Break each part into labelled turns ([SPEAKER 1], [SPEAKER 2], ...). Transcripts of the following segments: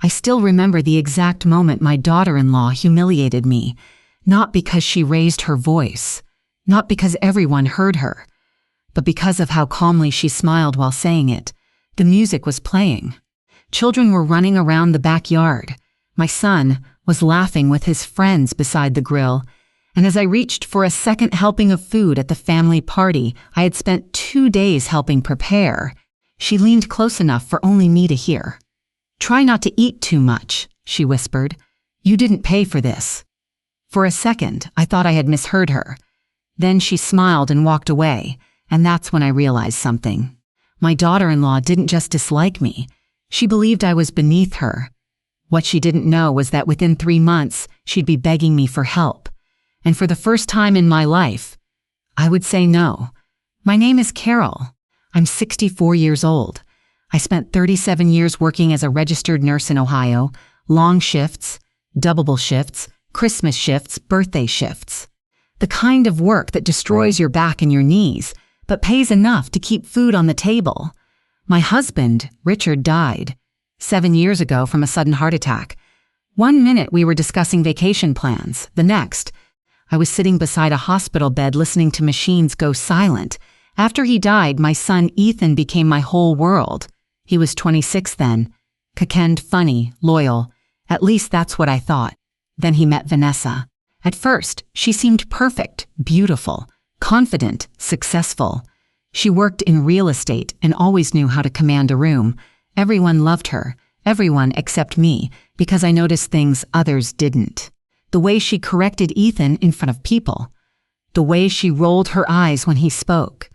[SPEAKER 1] I still remember the exact moment my daughter-in-law humiliated me, not because she raised her voice, not because everyone heard her, but because of how calmly she smiled while saying it. The music was playing. Children were running around the backyard. My son was laughing with his friends beside the grill, and as I reached for a second helping of food at the family party I had spent 2 days helping prepare, she leaned close enough for only me to hear. "Try not to eat too much," she whispered. "You didn't pay for this." For a second, I thought I had misheard her. Then she smiled and walked away, and that's when I realized something. My daughter-in-law didn't just dislike me. She believed I was beneath her. What she didn't know was that within 3 months, she'd be begging me for help. And for the first time in my life, I would say no. My name is Carol. I'm 64 years old. I spent 37 years working as a registered nurse in Ohio, long shifts, double shifts, Christmas shifts, birthday shifts. The kind of work that destroys your back and your knees, but pays enough to keep food on the table. My husband, Richard, died 7 years ago from a sudden heart attack. 1 minute we were discussing vacation plans, the next, I was sitting beside a hospital bed listening to machines go silent. After he died, my son Ethan became my whole world. He was 26 then. Kakend, funny, loyal. At least that's what I thought. Then he met Vanessa. At first, she seemed perfect, beautiful, confident, successful. She worked in real estate and always knew how to command a room. Everyone loved her, everyone except me, because I noticed things others didn't. The way she corrected Ethan in front of people. The way she rolled her eyes when he spoke.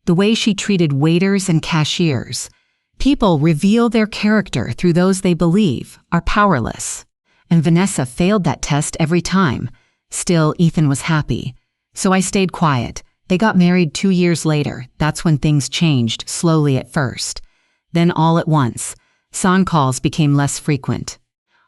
[SPEAKER 1] The way she treated waiters and cashiers. People reveal their character through those they believe are powerless. And Vanessa failed that test every time. Still, Ethan was happy. So I stayed quiet. They got married 2 years later. That's when things changed, slowly at first. Then all at once, song calls became less frequent.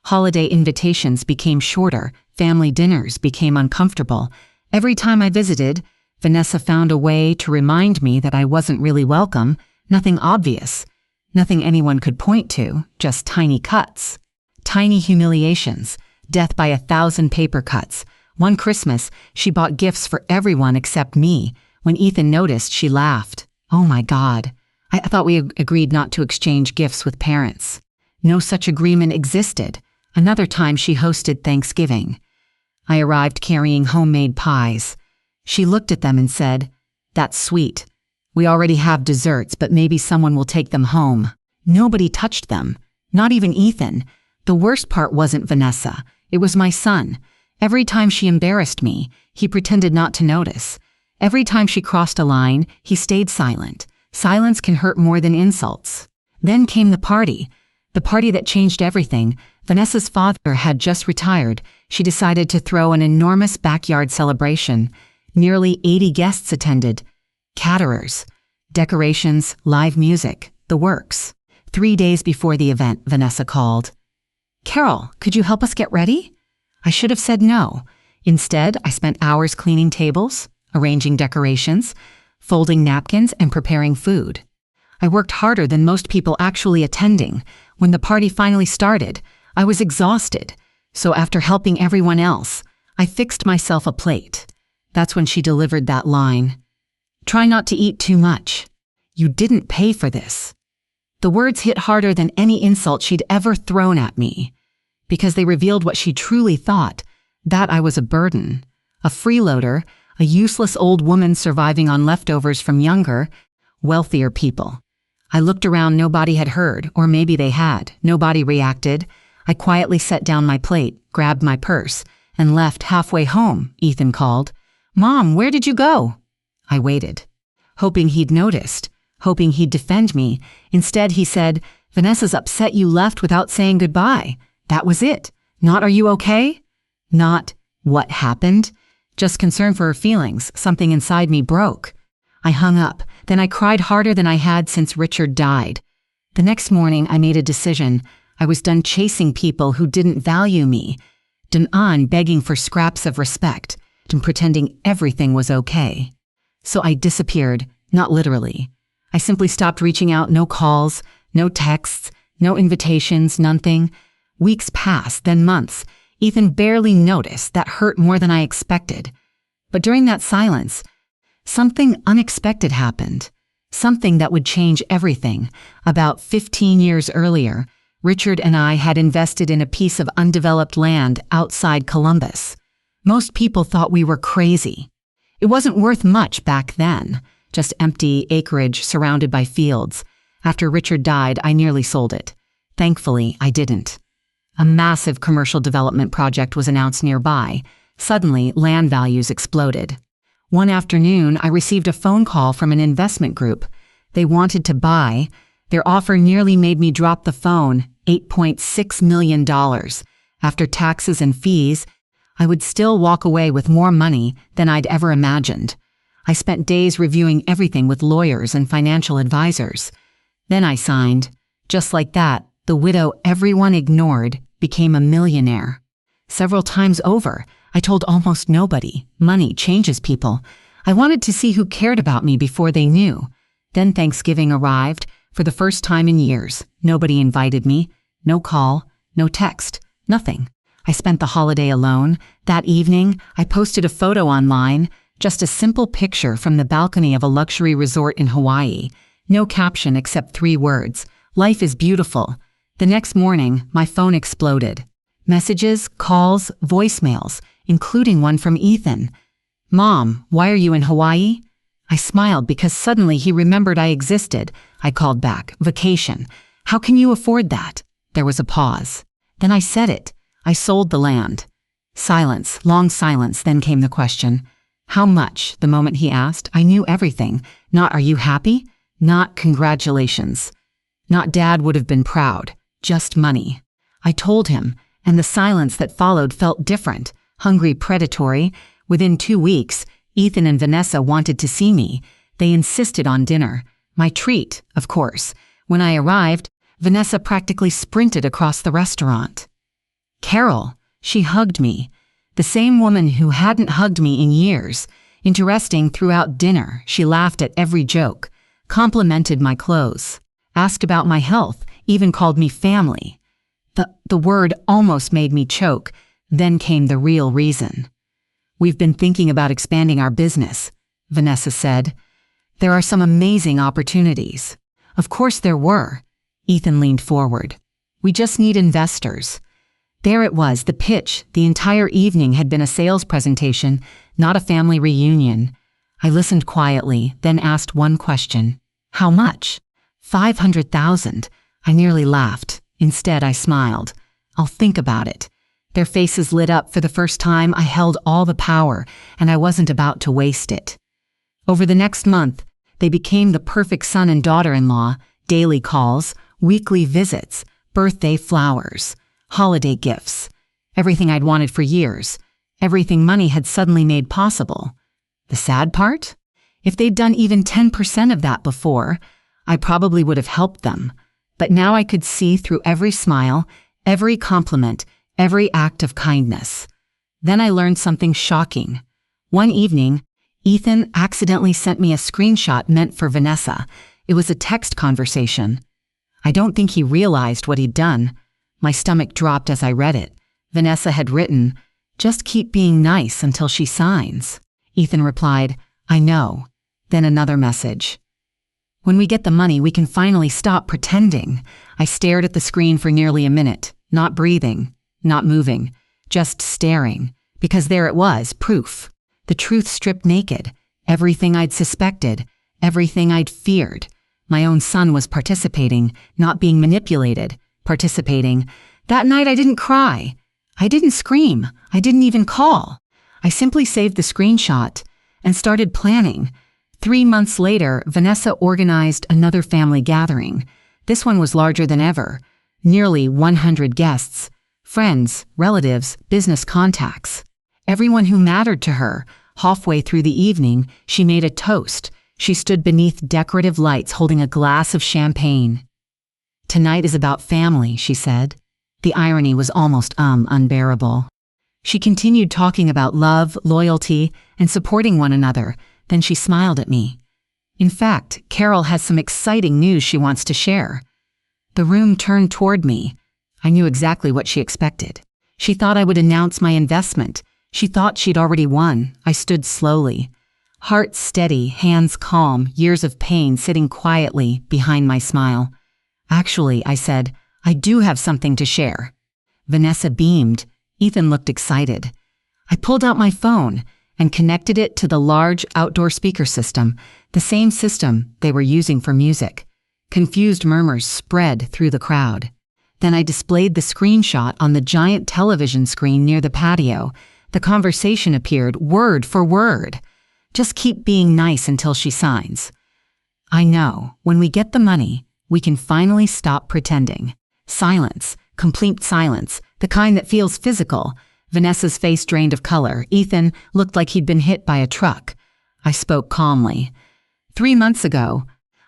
[SPEAKER 1] Holiday invitations became shorter. Family dinners became uncomfortable. Every time I visited, Vanessa found a way to remind me that I wasn't really welcome. Nothing obvious. Nothing anyone could point to, just tiny cuts. Tiny humiliations, death by 1,000 paper cuts. One Christmas, she bought gifts for everyone except me. When Ethan noticed, she laughed. Oh my God. I thought we agreed not to exchange gifts with parents. No such agreement existed. Another time she hosted Thanksgiving. I arrived carrying homemade pies. She looked at them and said, "That's sweet. We already have desserts, but maybe someone will take them home." Nobody touched them. Not even Ethan. The worst part wasn't Vanessa. It was my son. Every time she embarrassed me, he pretended not to notice. Every time she crossed a line, he stayed silent. Silence can hurt more than insults. Then came the party that changed everything. Vanessa's father had just retired. She decided to throw an enormous backyard celebration. Nearly 80 guests attended. Caterers, decorations, live music, the works. 3 days before the event, Vanessa called. "Carol, could you help us get ready?" I should have said no. Instead, I spent hours cleaning tables, arranging decorations, folding napkins, and preparing food. I worked harder than most people actually attending. When the party finally started, I was exhausted. So after helping everyone else, I fixed myself a plate. That's when she delivered that line. "Try not to eat too much. You didn't pay for this." The words hit harder than any insult she'd ever thrown at me, because they revealed what she truly thought, that I was a burden, a freeloader, a useless old woman surviving on leftovers from younger, wealthier people. I looked around, nobody had heard, or maybe they had. Nobody reacted. I quietly set down my plate, grabbed my purse, and left. Halfway home, Ethan called. "Mom, where did you go?" I waited, hoping he'd noticed, hoping he'd defend me. Instead, he said, "Vanessa's upset you left without saying goodbye." That was it. Not, "Are you okay?" Not, "What happened?" Just concern for her feelings. Something inside me broke. I hung up. Then I cried harder than I had since Richard died. The next morning, I made a decision. I was done chasing people who didn't value me. Done begging for scraps of respect. Done pretending everything was okay. So I disappeared, not literally. I simply stopped reaching out. No calls, no texts, no invitations, nothing. Weeks passed, then months. Ethan barely noticed. That hurt more than I expected. But during that silence, something unexpected happened. Something that would change everything. About 15 years earlier, Richard and I had invested in a piece of undeveloped land outside Columbus. Most people thought we were crazy. It wasn't worth much back then, just empty acreage surrounded by fields. After Richard died, I nearly sold it. Thankfully, I didn't. A massive commercial development project was announced nearby. Suddenly, land values exploded. One afternoon, I received a phone call from an investment group. They wanted to buy. Their offer nearly made me drop the phone. $8.6 million. After taxes and fees, I would still walk away with more money than I'd ever imagined. I spent days reviewing everything with lawyers and financial advisors. Then I signed. Just like that, the widow everyone ignored became a millionaire. Several times over, I told almost nobody. Money changes people. I wanted to see who cared about me before they knew. Then Thanksgiving arrived. For the first time in years, nobody invited me. No call, no text, nothing. I spent the holiday alone. That evening, I posted a photo online, just a simple picture from the balcony of a luxury resort in Hawaii. No caption except 3 words. Life is beautiful. The next morning, my phone exploded. Messages, calls, voicemails, including one from Ethan. "Mom, why are you in Hawaii?" I smiled because suddenly he remembered I existed. I called back. "Vacation. How can you afford that?" There was a pause. Then I said it. I sold the land. Silence, long silence, then came the question. "How much?" The moment he asked, I knew everything. Not "Are you happy?" Not "Congratulations." Not "Dad would have been proud." Just money. I told him, and the silence that followed felt different, hungry, predatory. Within 2 weeks, Ethan and Vanessa wanted to see me. They insisted on dinner. My treat, of course. When I arrived, Vanessa practically sprinted across the restaurant. "Carol," she hugged me. The same woman who hadn't hugged me in years. Interesting, throughout dinner, she laughed at every joke, complimented my clothes, asked about my health, even called me family. The word almost made me choke. Then came the real reason. "We've been thinking about expanding our business," Vanessa said. "There are some amazing opportunities." Of course there were. Ethan leaned forward. "We just need investors." There it was, the pitch. The entire evening had been a sales presentation, not a family reunion. I listened quietly, then asked one question. "How much?" $500,000. I nearly laughed. Instead, I smiled. "I'll think about it." Their faces lit up. For the first time, I held all the power, and I wasn't about to waste it. Over the next month, they became the perfect son and daughter-in-law. Daily calls, weekly visits, birthday flowers, holiday gifts. Everything I'd wanted for years. Everything money had suddenly made possible. The sad part? If they'd done even 10% of that before, I probably would have helped them. But now I could see through every smile, every compliment, every act of kindness. Then I learned something shocking. One evening, Ethan accidentally sent me a screenshot meant for Vanessa. It was a text conversation. I don't think he realized what he'd done. My stomach dropped as I read it. Vanessa had written, "Just keep being nice until she signs." Ethan replied, "I know." Then another message. "When we get the money, we can finally stop pretending." I stared at the screen for nearly a minute, not breathing, not moving, just staring, because there it was, proof. The truth stripped naked, everything I'd suspected, everything I'd feared. My own son was participating, not being manipulated, participating. That night I didn't cry. I didn't scream. I didn't even call. I simply saved the screenshot and started planning. 3 months later, Vanessa organized another family gathering. This one was larger than ever. Nearly 100 guests. Friends, relatives, business contacts. Everyone who mattered to her. Halfway through the evening, she made a toast. She stood beneath decorative lights holding a glass of champagne. "Tonight is about family," she said. The irony was almost unbearable. She continued talking about love, loyalty, and supporting one another. Then she smiled at me. "In fact, Carol has some exciting news she wants to share." The room turned toward me. I knew exactly what she expected. She thought I would announce my investment. She thought she'd already won. I stood slowly. Heart steady, hands calm, years of pain sitting quietly behind my smile. Actually, I said, I do have something to share. Vanessa beamed. Ethan looked excited. I pulled out my phone and connected it to the large outdoor speaker system, the same system they were using for music. Confused murmurs spread through the crowd. Then I displayed the screenshot on the giant television screen near the patio. The conversation appeared word for word. Just keep being nice until she signs. I know, when we get the money, we can finally stop pretending. Silence, complete silence, the kind that feels physical. Vanessa's face drained of color. Ethan looked like he'd been hit by a truck. I spoke calmly. 3 months ago,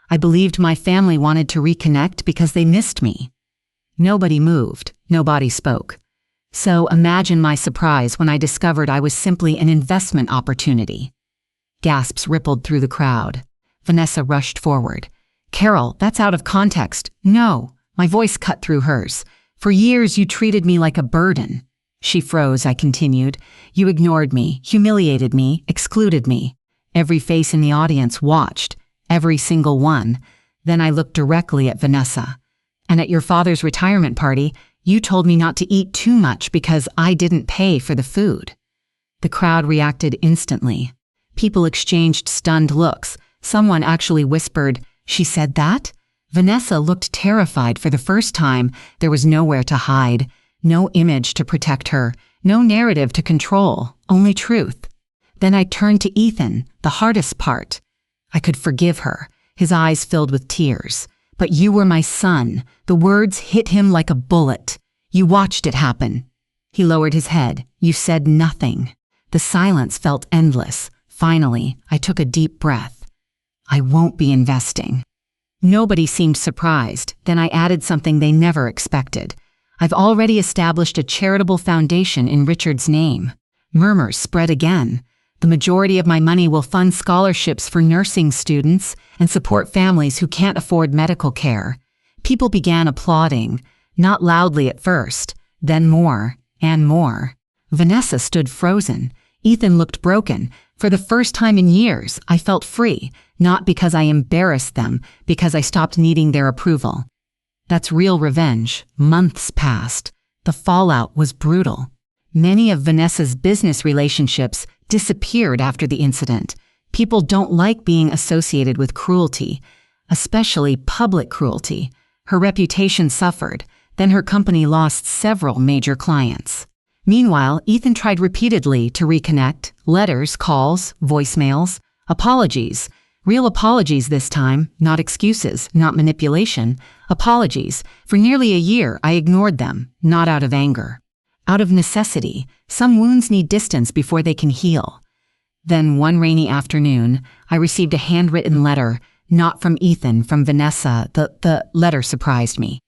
[SPEAKER 1] I believed my family wanted to reconnect because they missed me. Nobody moved, nobody spoke. So imagine my surprise when I discovered I was simply an investment opportunity. Gasps rippled through the crowd. Vanessa rushed forward. Carol, that's out of context. No, my voice cut through hers. For years you treated me like a burden. She froze, I continued. You ignored me, humiliated me, excluded me. Every face in the audience watched, every single one. Then I looked directly at Vanessa. And at your father's retirement party, you told me not to eat too much because I didn't pay for the food. The crowd reacted instantly. People exchanged stunned looks. Someone actually whispered, "She said that?" Vanessa looked terrified for the first time. There was nowhere to hide, no image to protect her, no narrative to control, only truth. Then I turned to Ethan, the hardest part. I could forgive her, his eyes filled with tears. But you were my son. The words hit him like a bullet. You watched it happen. He lowered his head. You said nothing. The silence felt endless. Finally, I took a deep breath. I won't be investing. Nobody seemed surprised. Then I added something they never expected. I've already established a charitable foundation in Richard's name. Murmurs spread again. The majority of my money will fund scholarships for nursing students and support families who can't afford medical care. People began applauding, not loudly at first, then more and more. Vanessa stood frozen. Ethan looked broken. For the first time in years, I felt free, not because I embarrassed them, because I stopped needing their approval. That's real revenge. Months passed. The fallout was brutal. Many of Vanessa's business relationships disappeared after the incident. People don't like being associated with cruelty, especially public cruelty. Her reputation suffered. Then her company lost several major clients. Meanwhile, Ethan tried repeatedly to reconnect. Letters, calls, voicemails, apologies. Real apologies this time, not excuses, not manipulation. Apologies. For nearly a year, I ignored them, not out of anger. Out of necessity. Some wounds need distance before they can heal. Then one rainy afternoon, I received a handwritten letter, not from Ethan, from Vanessa. The letter surprised me.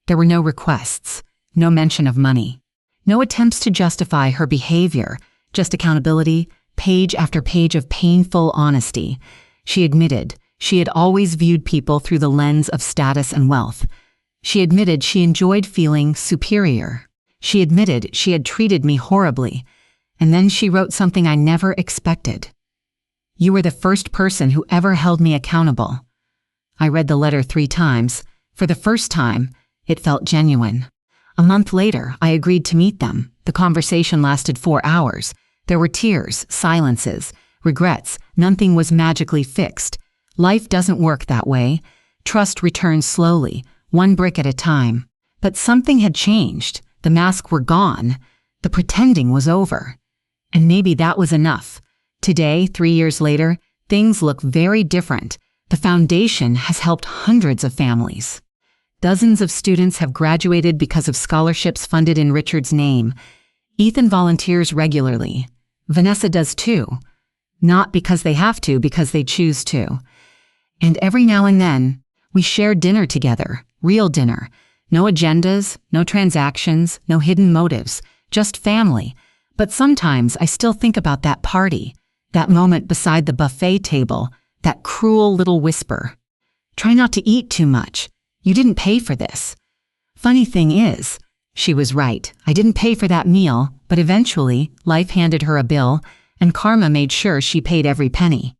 [SPEAKER 1] There were no requests, no mention of money, no attempts to justify her behavior, just accountability, page after page of painful honesty. She admitted she had always viewed people through the lens of status and wealth. She admitted she enjoyed feeling superior. She admitted she had treated me horribly. And then she wrote something I never expected. You were the first person who ever held me accountable. I read the letter 3 times. For the first time, it felt genuine. A month later, I agreed to meet them. The conversation lasted 4 hours. There were tears, silences, regrets. Nothing was magically fixed. Life doesn't work that way. Trust returns slowly, one brick at a time. But something had changed. The masks were gone. The pretending was over. And maybe that was enough. Today, 3 years later, things look very different. The foundation has helped hundreds of families. Dozens of students have graduated because of scholarships funded in Richard's name. Ethan volunteers regularly. Vanessa does too. Not because they have to, because they choose to. And every now and then, we share dinner together, real dinner. No agendas, no transactions, no hidden motives, just family. But sometimes I still think about that party, that moment beside the buffet table, that cruel little whisper. Try not to eat too much. You didn't pay for this. Funny thing is, She was right. I didn't pay for that meal, but eventually, life handed her a bill, and karma made sure she paid every penny.